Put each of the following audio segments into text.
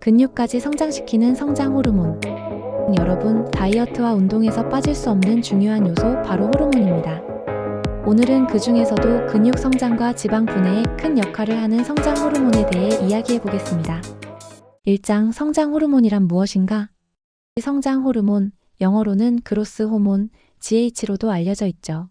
근육까지 성장시키는 성장 호르몬. 여러분, 다이어트와 운동에서 빠질 수 없는 중요한 요소 바로 호르몬입니다. 오늘은 그 중에서도 근육 성장과 지방 분해에 큰 역할을 하는 성장 호르몬에 대해 이야기해 보겠습니다. 1장 성장 호르몬이란 무엇인가? 성장 호르몬, 영어로는 그로스 호몬, GH로도 알려져 있죠.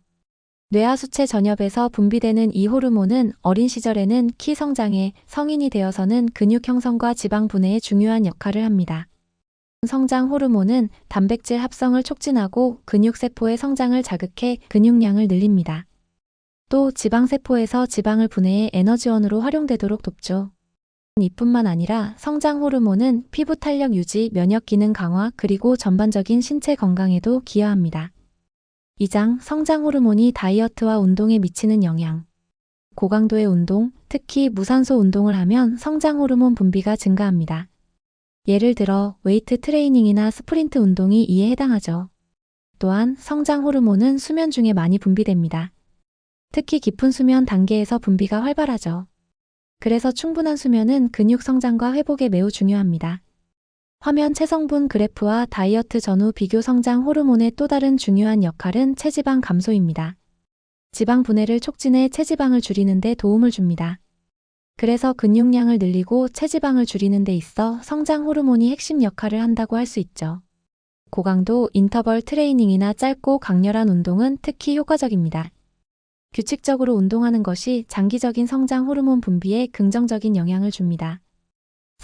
뇌하수체 전엽에서 분비되는 이 호르몬은 어린 시절에는 키 성장에, 성인이 되어서는 근육 형성과 지방 분해에 중요한 역할을 합니다. 성장 호르몬은 단백질 합성을 촉진하고 근육세포의 성장을 자극해 근육량을 늘립니다. 또 지방세포에서 지방을 분해해 에너지원으로 활용되도록 돕죠. 이뿐만 아니라 성장 호르몬은 피부 탄력 유지, 면역 기능 강화, 그리고 전반적인 신체 건강에도 기여합니다. 2장 성장 호르몬이 다이어트와 운동에 미치는 영향. 고강도의 운동, 특히 무산소 운동을 하면 성장 호르몬 분비가 증가합니다. 예를 들어 웨이트 트레이닝이나 스프린트 운동이 이에 해당하죠. 또한 성장 호르몬은 수면 중에 많이 분비됩니다. 특히 깊은 수면 단계에서 분비가 활발하죠. 그래서 충분한 수면은 근육 성장과 회복에 매우 중요합니다. 화면 체성분 그래프와 다이어트 전후 비교 성장 호르몬의 또 다른 중요한 역할은 체지방 감소입니다. 지방 분해를 촉진해 체지방을 줄이는 데 도움을 줍니다. 그래서 근육량을 늘리고 체지방을 줄이는 데 있어 성장 호르몬이 핵심 역할을 한다고 할 수 있죠. 고강도 인터벌 트레이닝이나 짧고 강렬한 운동은 특히 효과적입니다. 규칙적으로 운동하는 것이 장기적인 성장 호르몬 분비에 긍정적인 영향을 줍니다.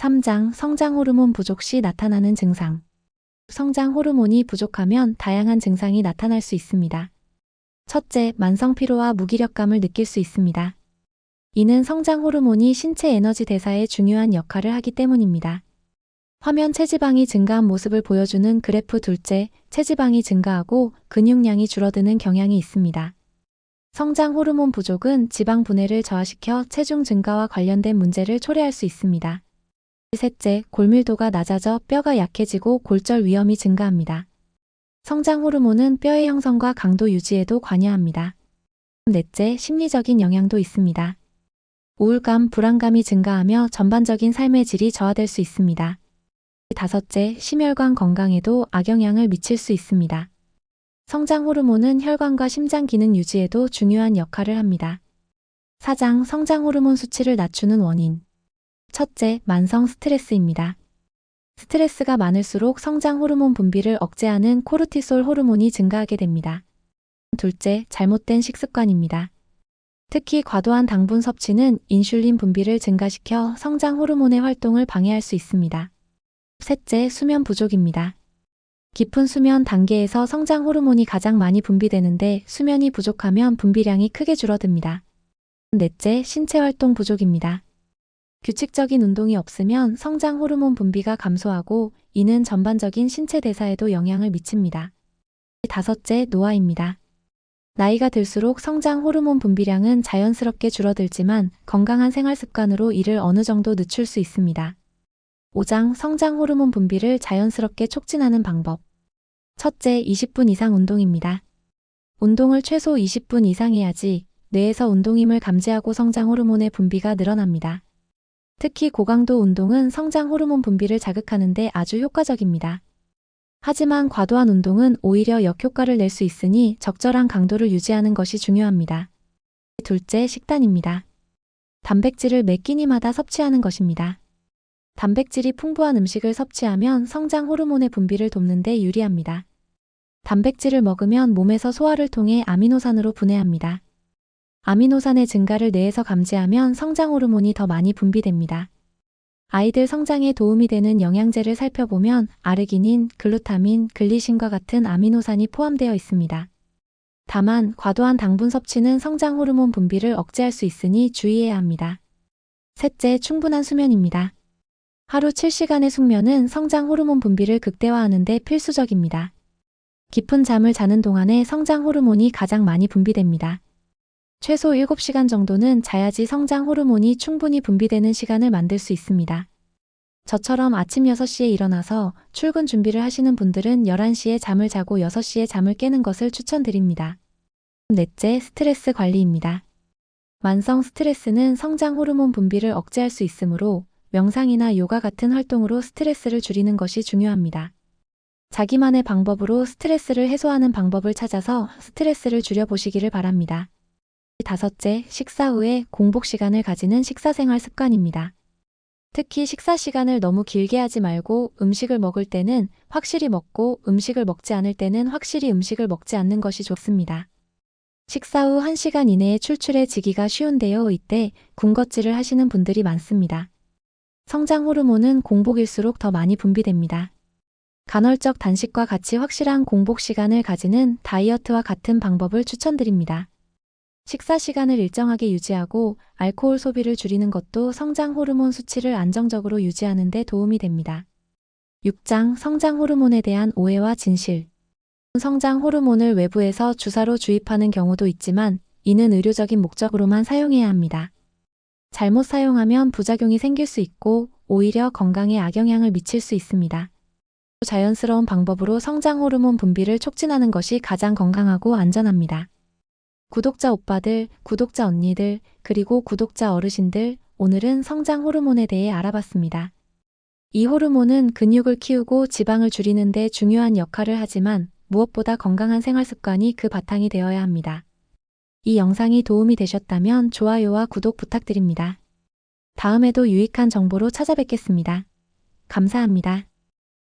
3장 성장 호르몬 부족 시 나타나는 증상. 성장 호르몬이 부족하면 다양한 증상이 나타날 수 있습니다. 첫째, 만성 피로와 무기력감을 느낄 수 있습니다. 이는 성장 호르몬이 신체 에너지 대사에 중요한 역할을 하기 때문입니다. 화면 체지방이 증가한 모습을 보여주는 그래프 둘째, 체지방이 증가하고 근육량이 줄어드는 경향이 있습니다. 성장 호르몬 부족은 지방 분해를 저하시켜 체중 증가와 관련된 문제를 초래할 수 있습니다. 셋째, 골밀도가 낮아져 뼈가 약해지고 골절 위험이 증가합니다. 성장 호르몬은 뼈의 형성과 강도 유지에도 관여합니다. 넷째, 심리적인 영향도 있습니다. 우울감, 불안감이 증가하며 전반적인 삶의 질이 저하될 수 있습니다. 다섯째, 심혈관 건강에도 악영향을 미칠 수 있습니다. 성장 호르몬은 혈관과 심장 기능 유지에도 중요한 역할을 합니다. 4장 성장 호르몬 수치를 낮추는 원인. 첫째, 만성 스트레스입니다. 스트레스가 많을수록 성장 호르몬 분비를 억제하는 코르티솔 호르몬이 증가하게 됩니다. 둘째, 잘못된 식습관입니다. 특히 과도한 당분 섭취는 인슐린 분비를 증가시켜 성장 호르몬의 활동을 방해할 수 있습니다. 셋째, 수면 부족입니다. 깊은 수면 단계에서 성장 호르몬이 가장 많이 분비되는데 수면이 부족하면 분비량이 크게 줄어듭니다. 넷째, 신체 활동 부족입니다. 규칙적인 운동이 없으면 성장 호르몬 분비가 감소하고 이는 전반적인 신체 대사에도 영향을 미칩니다. 다섯째, 노화입니다. 나이가 들수록 성장 호르몬 분비량은 자연스럽게 줄어들지만 건강한 생활 습관으로 이를 어느 정도 늦출 수 있습니다. 5장 성장 호르몬 분비를 자연스럽게 촉진하는 방법. 첫째, 20분 이상 운동입니다. 운동을 최소 20분 이상 해야지 뇌에서 운동임을 감지하고 성장 호르몬의 분비가 늘어납니다. 특히 고강도 운동은 성장 호르몬 분비를 자극하는 데 아주 효과적입니다. 하지만 과도한 운동은 오히려 역효과를 낼 수 있으니 적절한 강도를 유지하는 것이 중요합니다. 둘째, 식단입니다. 단백질을 매 끼니마다 섭취하는 것입니다. 단백질이 풍부한 음식을 섭취하면 성장 호르몬의 분비를 돕는 데 유리합니다. 단백질을 먹으면 몸에서 소화를 통해 아미노산으로 분해합니다. 아미노산의 증가를 뇌에서 감지하면 성장 호르몬이 더 많이 분비됩니다. 아이들 성장에 도움이 되는 영양제를 살펴보면 아르기닌, 글루타민, 글리신과 같은 아미노산이 포함되어 있습니다. 다만 과도한 당분 섭취는 성장 호르몬 분비를 억제할 수 있으니 주의해야 합니다. 셋째, 충분한 수면입니다. 하루 7시간의 숙면은 성장 호르몬 분비를 극대화하는 데 필수적입니다. 깊은 잠을 자는 동안에 성장 호르몬이 가장 많이 분비됩니다. 최소 7시간 정도는 자야지 성장 호르몬이 충분히 분비되는 시간을 만들 수 있습니다. 저처럼 아침 6시에 일어나서 출근 준비를 하시는 분들은 11시에 잠을 자고 6시에 잠을 깨는 것을 추천드립니다. 넷째, 스트레스 관리입니다. 만성 스트레스는 성장 호르몬 분비를 억제할 수 있으므로 명상이나 요가 같은 활동으로 스트레스를 줄이는 것이 중요합니다. 자기만의 방법으로 스트레스를 해소하는 방법을 찾아서 스트레스를 줄여보시기를 바랍니다. 다섯째, 식사 후에 공복 시간을 가지는 식사 생활 습관입니다. 특히 식사 시간을 너무 길게 하지 말고 음식을 먹을 때는 확실히 먹고 음식을 먹지 않을 때는 확실히 음식을 먹지 않는 것이 좋습니다. 식사 후 1시간 이내에 출출해지기가 쉬운데요. 이때 군것질을 하시는 분들이 많습니다. 성장 호르몬은 공복일수록 더 많이 분비됩니다. 간헐적 단식과 같이 확실한 공복 시간을 가지는 다이어트와 같은 방법을 추천드립니다. 식사 시간을 일정하게 유지하고 알코올 소비를 줄이는 것도 성장 호르몬 수치를 안정적으로 유지하는 데 도움이 됩니다. 6장 성장 호르몬에 대한 오해와 진실. 성장 호르몬을 외부에서 주사로 주입하는 경우도 있지만 이는 의료적인 목적으로만 사용해야 합니다. 잘못 사용하면 부작용이 생길 수 있고 오히려 건강에 악영향을 미칠 수 있습니다. 자연스러운 방법으로 성장 호르몬 분비를 촉진하는 것이 가장 건강하고 안전합니다. 구독자 오빠들, 구독자 언니들, 그리고 구독자 어르신들, 오늘은 성장 호르몬에 대해 알아봤습니다. 이 호르몬은 근육을 키우고 지방을 줄이는 데 중요한 역할을 하지만 무엇보다 건강한 생활 습관이 그 바탕이 되어야 합니다. 이 영상이 도움이 되셨다면 좋아요와 구독 부탁드립니다. 다음에도 유익한 정보로 찾아뵙겠습니다. 감사합니다.